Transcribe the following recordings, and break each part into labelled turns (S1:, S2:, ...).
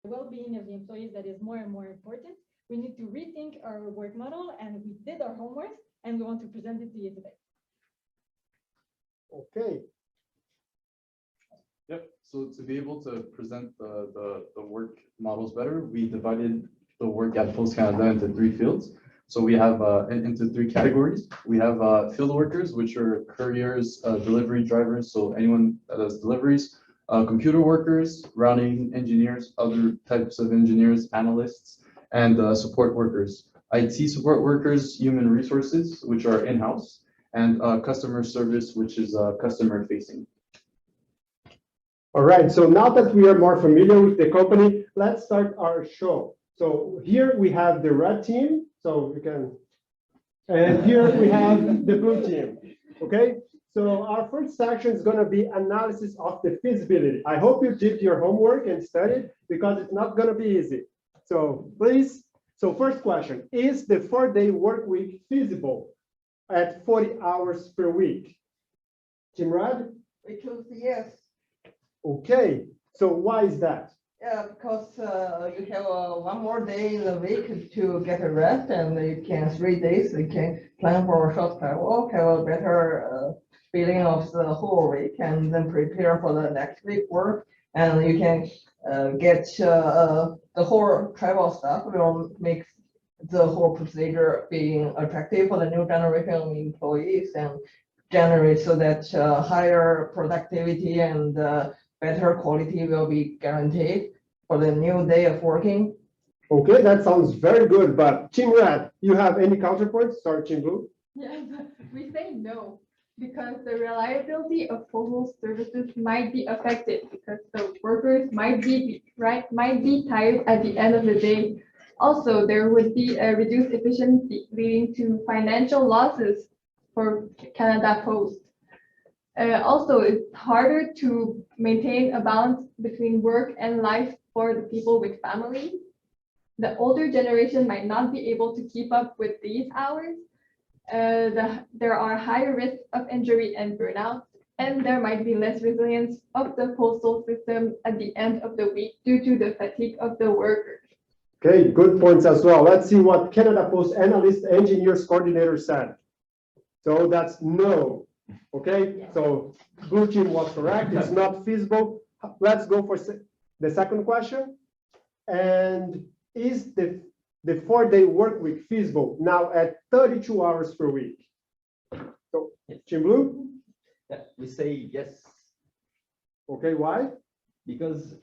S1: well-being of the employees that is more and more important. We need to rethink our work model, and we did our homework, and we want to present it to you today.
S2: Okay.
S3: Yep. So to be able to present the work models better, we divided the work at Post Canada into three fields. So we have into three categories. We have field workers, which are couriers, delivery drivers, so anyone that does deliveries, computer workers, routing engineers, other types of engineers, analysts, and support workers. IT support workers, human resources, which are in-house, and customer service, which is customer facing.
S2: All right, so now that we are more familiar with the company, let's start our show. So here we have the red team, so you can, and here we have the blue team, okay? So our first section is gonna be analysis of the feasibility. I hope you did your homework and studied because it's not gonna be easy. So please, so first question, is the 4-day work week feasible at 40 hours per week? Team Red?
S4: We chose yes.
S2: Okay, so why is that?
S4: Yeah, because you have one more day in the week to get a rest, and you can 3 days you can plan for a short travel, have a better feeling of the whole week, and then prepare for the next week work. And you can get the whole travel stuff will make the whole procedure being attractive for the new generation of employees and generate so that higher productivity and better quality will be guaranteed for the new day of working.
S2: Okay, that sounds very good, but Team Red, you have any counterpoints? Sorry, Team Blue.
S5: Yes, we say no, because the reliability of postal services might be affected because the workers might be tired at the end of the day. Also, there would be a reduced efficiency leading to financial losses for Canada Post. Also, it's harder to maintain a balance between work and life for the people with families. The older generation might not be able to keep up with these hours. There are higher risks of injury and burnout, and there might be less resilience of the postal system at the end of the week due to the fatigue of the workers.
S2: Okay, good points as well. Let's see what Canada Post Analyst Engineers Coordinator said. So that's no. Okay, so blue team was correct. It's not feasible. Let's go for the second question. And is the 4-day work week feasible now at 32 hours per week? So,
S6: yes.
S2: Team Blue?
S6: Yeah, we say yes.
S2: Okay, why?
S6: Because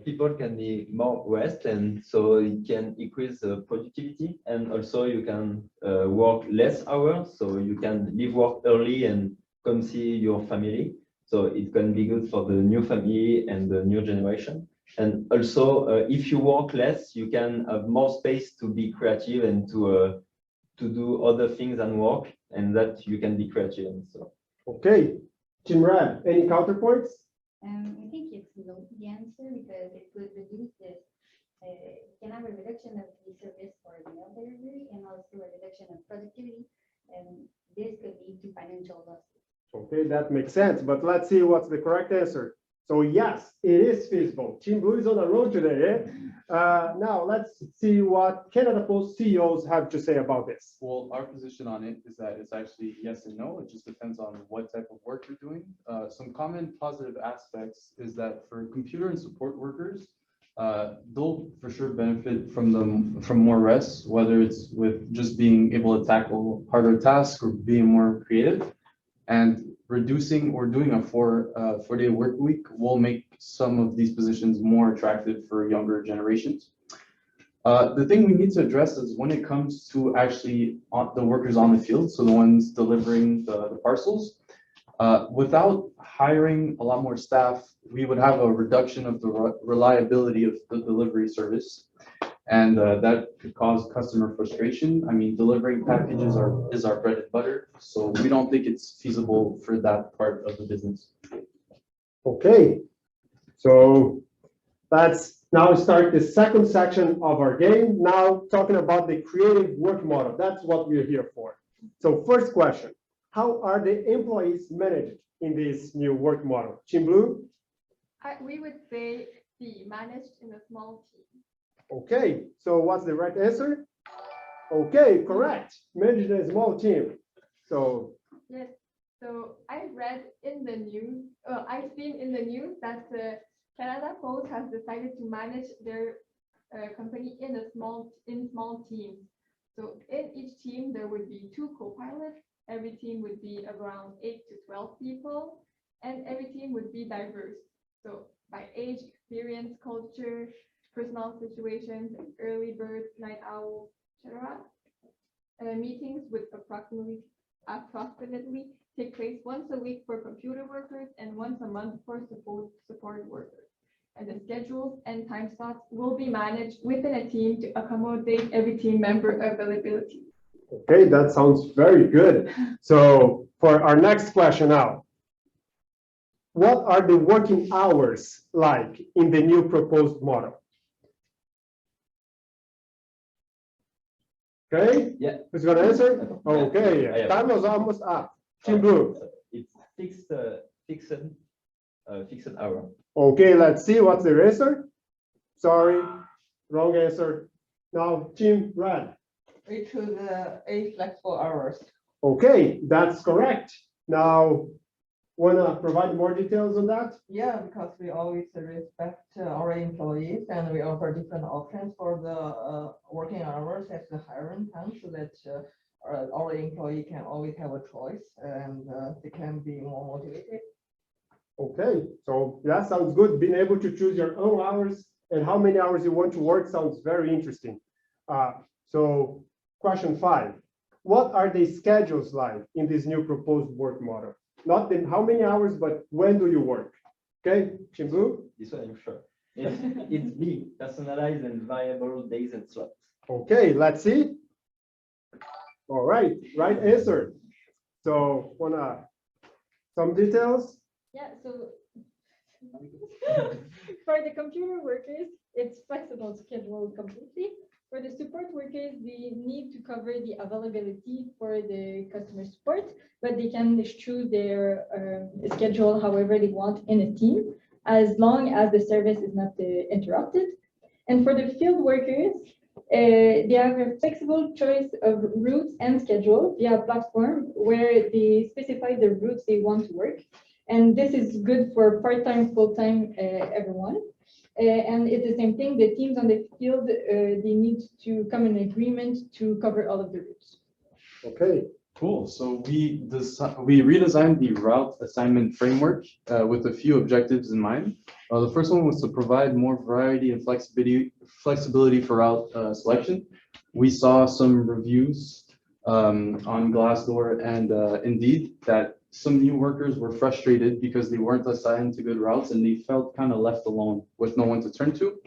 S6: people can be more rest, and so it can increase productivity, and also you can work less hours, so you can leave work early and come see your family. So it can be good for the new family and the new generation. And also, if you work less, you can have more space to be creative and to do other things than work, and that you can be creative. And so.
S2: Okay, Team Red, any counterpoints?
S7: I think it's no the answer because it would reduce this. Can have a reduction of the service for mail delivery and also a reduction of productivity, and this could lead to financial losses.
S2: Okay, that makes sense, but let's see what's the correct answer. So yes, it is feasible. Team Blue is on the road today. Now let's see what Canada Post CEOs have to say about this.
S3: Well, our position on it is that it's actually yes and no. It just depends on what type of work you're doing. Some common positive aspects is that for computer and support workers, they'll for sure benefit from more rest, whether it's with just being able to tackle harder tasks or being more creative. And reducing or doing a 4-day work week will make some of these positions more attractive for younger generations. The thing we need to address is when it comes to actually the workers on the field, so the ones delivering the parcels, without hiring a lot more staff, we would have a reduction of the reliability of the delivery service. And that could cause customer frustration. I mean, delivering packages is our bread and butter, so we don't think it's feasible for that part of the business.
S2: Okay, so let's now start the second section of our game. Now talking about the creative work model. That's what we're here for. So first question, how are the employees managed in this new work model? Team Blue?
S5: We would say C, managed in a small team.
S2: Okay, so what's the right answer? Okay, correct. Manage a small team. So,
S5: Yes, so I read in the news, I've seen in the news that Canada Post has decided to manage their company in small teams. So in each team, there would be 2 co-pilots. Every team would be around 8 to 12 people, and every team would be diverse. So by age, experience, culture, personal situations, early bird, night owl, etc. Meetings would approximately take place once a week for computer workers and once a month for support workers. And the schedules and time slots will be managed within a team to accommodate every team member availability.
S2: okay, that sounds very good. So for our next question now, what are the working hours like in the new proposed model? Okay,
S6: Yeah.
S2: who's gonna answer?
S6: Yeah.
S2: Okay,
S6: I have.
S2: time was almost up. Team Blue.
S6: It's fixed hour.
S2: Okay, let's see what's the answer. Sorry, wrong answer. Now, Team Red.
S4: We choose A, flexible hours.
S2: Okay, that's correct. Now, wanna provide more details on that?
S4: Yeah, because we always respect our employees and we offer different options for the working hours at the hiring time so that our employee can always have a choice and they can be more motivated.
S2: Okay, so that sounds good. Being able to choose your own hours and how many hours you want to work sounds very interesting. So question 5, what are the schedules like in this new proposed work model? Not in how many hours, but when do you work? Okay, Chimbu?
S6: This one I'm sure. It's B, personalized and variable days and slots.
S2: Okay, let's see. All right, right answer. So wanna some details?
S1: Yeah, so for the computer workers, it's flexible schedule completely. For the support workers, they need to cover the availability for the customer support, but they can choose their schedule however they want in a team, as long as the service is not interrupted. And for the field workers, they have a flexible choice of routes and schedule via a platform where they specify the routes they want to work. And this is good for part-time, full-time, everyone. And it's the same thing, the teams on the field, they need to come in agreement to cover all of the routes.
S2: Okay,
S3: Cool. So we redesigned the route assignment framework with a few objectives in mind. The first one was to provide more variety and flexibility for route selection. We saw some reviews on Glassdoor and Indeed that some new workers were frustrated because they weren't assigned to good routes and they felt kind of left alone with no one to turn to.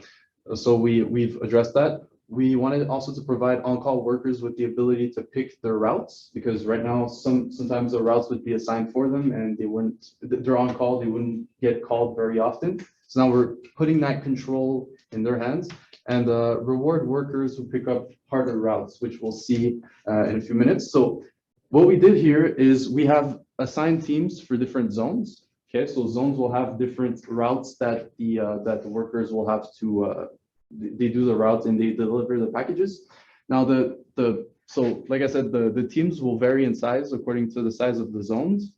S3: So we've addressed that. We wanted also to provide on-call workers with the ability to pick their routes, because right now sometimes the routes would be assigned for them and they're on call, they wouldn't get called very often. So now we're putting that control in their hands and reward workers who pick up harder routes, which we'll see in a few minutes. So what we did here is we have assigned teams for different zones. Okay, so zones will have different routes that the workers will have to they do the routes and they deliver the packages. Now so like I said, the teams will vary in size according to the size of the zones.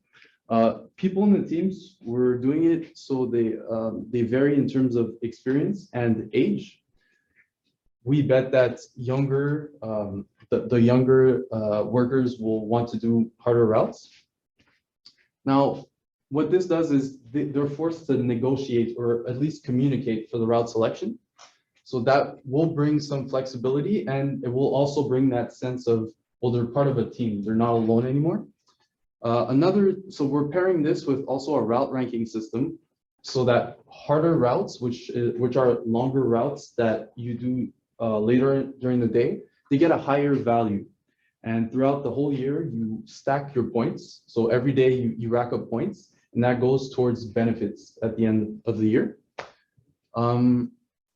S3: People in the teams were doing it so they vary in terms of experience and age. We bet that the younger workers will want to do harder routes. Now, what this does is they're forced to negotiate or at least communicate for the route selection. So that will bring some flexibility and it will also bring that sense of, well, they're part of a team. They're not alone anymore. So we're pairing this with also a route ranking system so that harder routes, which are longer routes that you do later during the day, they get a higher value. And throughout the whole year, you stack your points. So every day you rack up points and that goes towards benefits at the end of the year.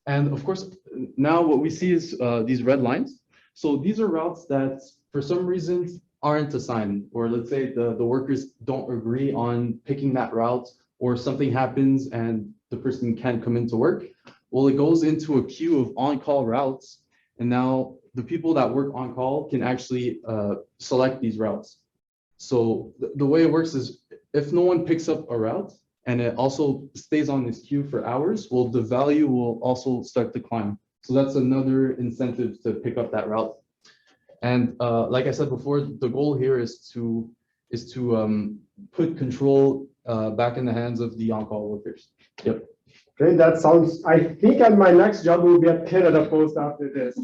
S3: And of course, now what we see is these red lines. So these are routes that for some reasons aren't assigned, or let's say the workers don't agree on picking that route or something happens and the person can't come into work. Well, it goes into a queue of on-call routes, and now the people that work on call can actually select these routes. So the way it works is if no one picks up a route and it also stays on this queue for hours, well, the value will also start to climb. So that's another incentive to pick up that route. And like I said before, the goal here is to put control back in the hands of the on-call workers. Yep.
S2: Okay, that sounds, I think my next job will be at Canada Post after this.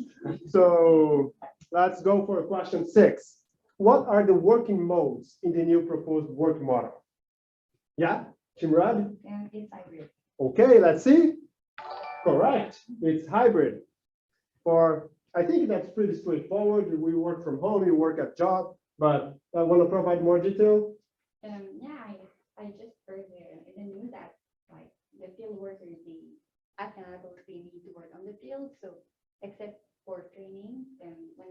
S2: So let's go for question 6. What are the working modes in the new proposed work model? Yeah, Chimrad?
S7: It's hybrid.
S2: Okay, let's see. Correct, it's hybrid. I think that's pretty straightforward. We work from home, you work at job, but I want to provide more detail.
S7: Yeah, I just heard in the news that like the field workers, at Canada, they need to work on the field. So except for training, and when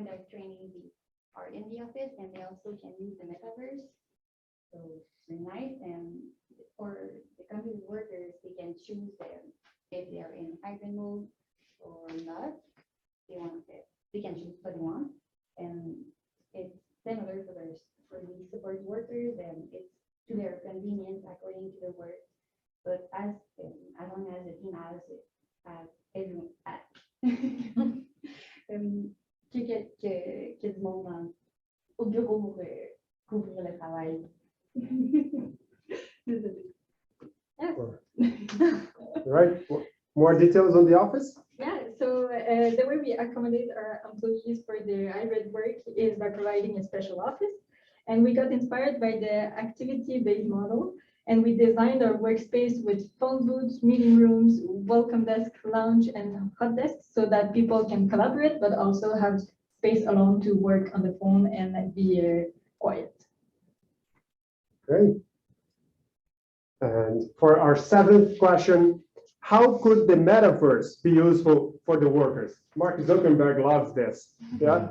S7: they're training, they are in the office, and they also can use the metaverse. So it's nice. And for the company workers, they can choose if they are in hybrid mode or not. They can choose what they want, and it's similar for the support workers, and it's to their convenience according to the work. But as long as the team has everyone que du monde au bureau pour couvrir le travail. Désolée.
S2: Right, more details on the office?
S1: Yeah, so the way we accommodate our employees for their hybrid work is by providing a special office. And we got inspired by the activity-based model. And we designed our workspace with phone booths, meeting rooms, welcome desk, lounge, and hot desks so that people can collaborate, but also have space alone to work on the phone and be quiet.
S2: Great. And for our 7th question, how could the metaverse be useful for the workers? Mark Zuckerberg loves this. Yeah.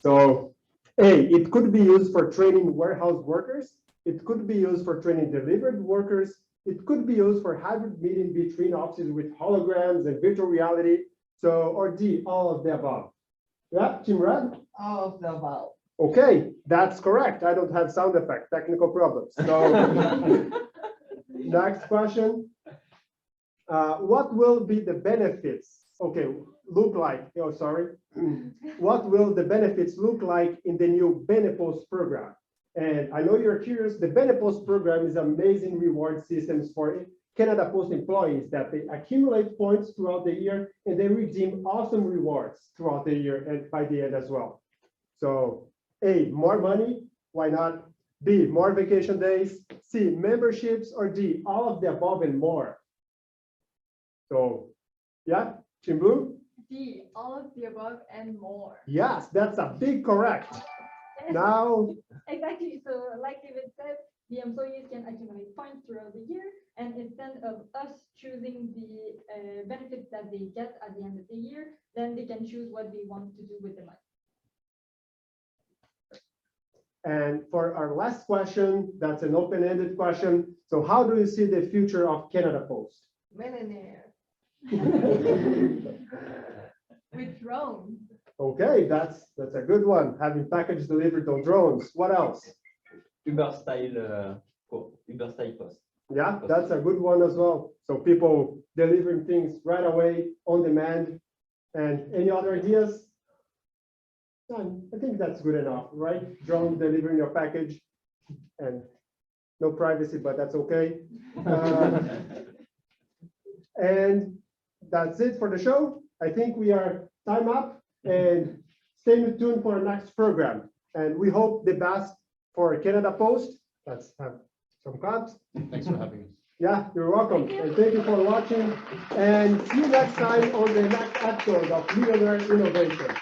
S2: So A, it could be used for training warehouse workers. It could be used for training delivered workers. It could be used for hybrid meeting between offices with holograms and virtual reality. So, or D, all of the above. Yeah, Chimrad?
S4: All of the above.
S2: Okay, that's correct. I don't have sound effect, technical problems. So next question. What will be the benefits? Okay, look like, oh, sorry. What will the benefits look like in the new Benepost program? And I know you're curious, the Benepost program is amazing reward systems for Canada Post employees that they accumulate points throughout the year and they redeem awesome rewards throughout the year and by the end as well. So A, more money, why not? B, more vacation days, C, memberships, or D, all of the above and more. So yeah, Chimbu?
S5: D, all of the above and more.
S2: Yes, that's a big correct. Now,
S1: Exactly. So like David said, the employees can accumulate points throughout the year, and instead of us choosing the benefits that they get at the end of the year, then they can choose what they want to do with the money.
S2: and for our last question, that's an open-ended question. So how do you see the future of Canada Post?
S4: Millionaire.
S5: With drones.
S2: Okay, that's a good one. Having packages delivered on drones. What else?
S6: Uber style post.
S2: Yeah, that's a good one as well. So people delivering things right away on demand. And any other ideas? None. I think that's good enough, right? Drone delivering your package and no privacy, but that's okay. And that's it for the show. I think we are time up, and stay tuned for our next program. And we hope the best for Canada Post. Let's have some claps.
S3: Thanks for having us.
S2: Yeah, you're welcome. And thank you for watching. And see you next time on the next episode of Millionaire Innovation.